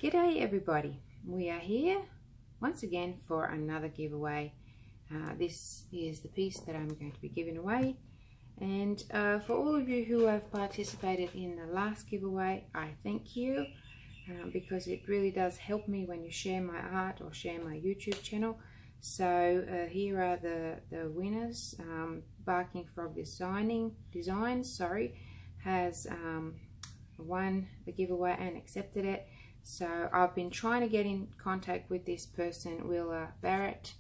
G'day everybody, we are here once again for another giveaway. This is the piece that I'm going to be giving away, and for all of you who have participated in the last giveaway, I thank you because it really does help me when you share my art or share my YouTube channel. So here are the winners. Barking Frog Designs has won the giveaway and accepted it. So I've been trying to get in contact with this person, Willa Barrett,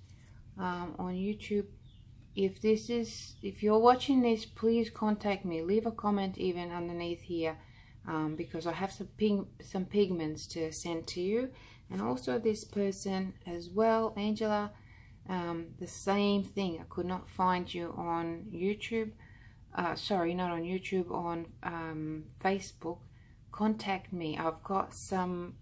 on YouTube. If you're watching this, please contact me. Leave a comment even underneath here, because I have some pigments to send to you. And also this person as well, Angela, the same thing. I could not find you on YouTube. Sorry, not on YouTube, on Facebook. Contact me. I've got some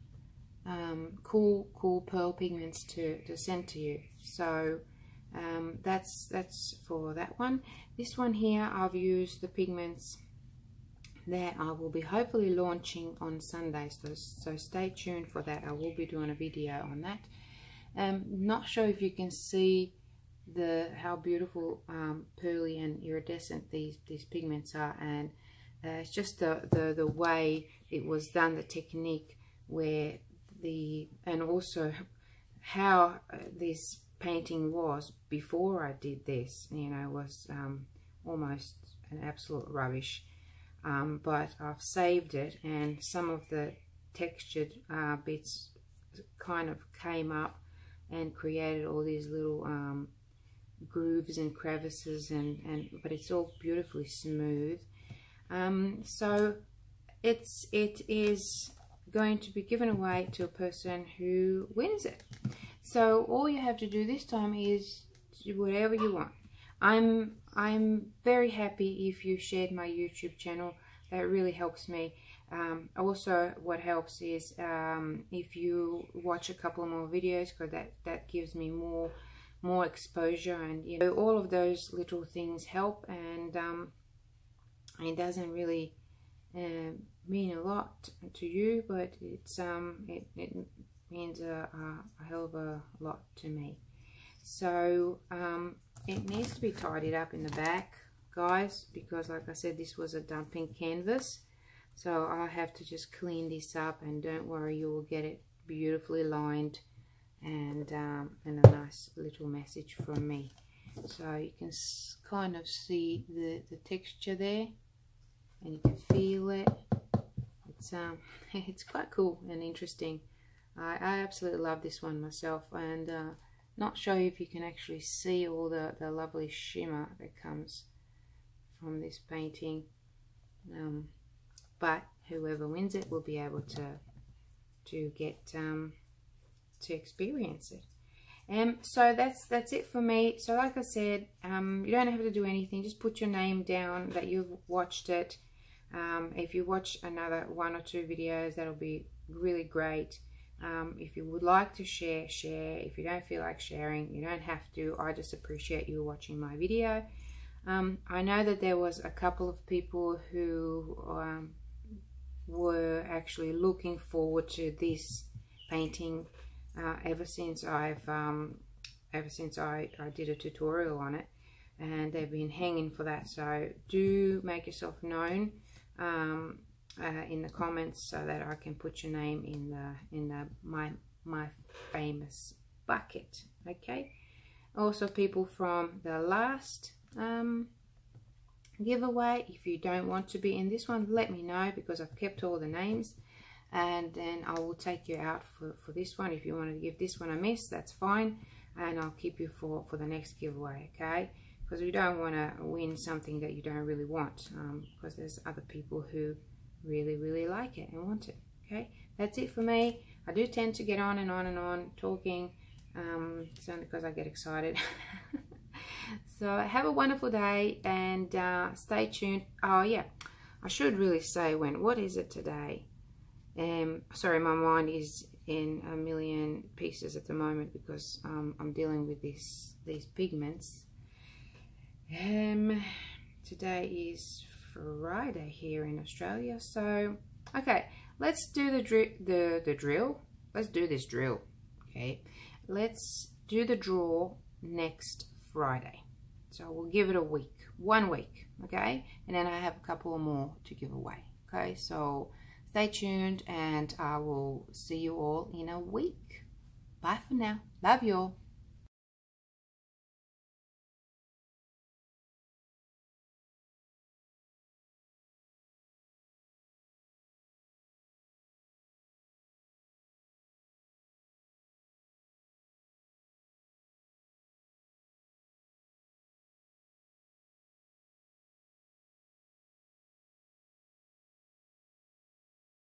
cool pearl pigments to send to you. So that's for that one. This one here, I've used the pigments that I will be hopefully launching on Sunday, so stay tuned for that. I will be doing a video on that. Not sure if you can see how beautiful pearly and iridescent these pigments are, and it's just the way it was done, the technique, and also how this painting was before I did this, you know, was almost an absolute rubbish, but I've saved it, and some of the textured bits kind of came up and created all these little grooves and crevices, but it's all beautifully smooth. So it is going to be given away to a person who wins it. So all you have to do this time is do whatever you want. I'm very happy if you shared my YouTube channel. That really helps me. Also, what helps is if you watch a couple more videos, because that gives me more exposure, and you know, all of those little things help, and it doesn't really mean a lot to you, but it means a hell of a lot to me. So it needs to be tidied up in the back, guys, because like I said, this was a dumping canvas, so I have to just clean this up, and don't worry, you will get it beautifully lined and a nice little message from me. So you can kind of see the texture there, and you can feel it. It's quite cool and interesting. I absolutely love this one myself, and not sure if you can actually see all the lovely shimmer that comes from this painting, but whoever wins it will be able to get to experience it. So that's it for me. So like I said, you don't have to do anything, just put your name down that you've watched it. If you watch another 1 or 2 videos, that'll be really great. If you would like to share. If you don't feel like sharing, you don't have to. I just appreciate you watching my video. I know that there was a couple of people who were actually looking forward to this painting ever since I did a tutorial on it, and they've been hanging for that. So do make yourself known in the comments, so that I can put your name in my famous bucket. Okay. Also, people from the last giveaway, if you don't want to be in this one, let me know, because I've kept all the names, and then I will take you out for this one. If you want to give this one a miss, that's fine, and I'll keep you for the next giveaway. Okay, because we don't want to win something that you don't really want, because there's other people who really like it and want it. Okay, that's it for me. I do tend to get on and on talking, it's only because I get excited. So have a wonderful day, and stay tuned. Oh yeah, I should really say what is it today? Sorry, my mind is in a million pieces at the moment, because I'm dealing with these pigments. Today is Friday here in Australia, so okay, let's do the drill. Let's do this drill, okay? Let's do the draw next Friday. So we'll give it a week, 1 week, okay? And then I have a couple more to give away, okay? So stay tuned and I will see you all in a week. Bye for now. Love you all.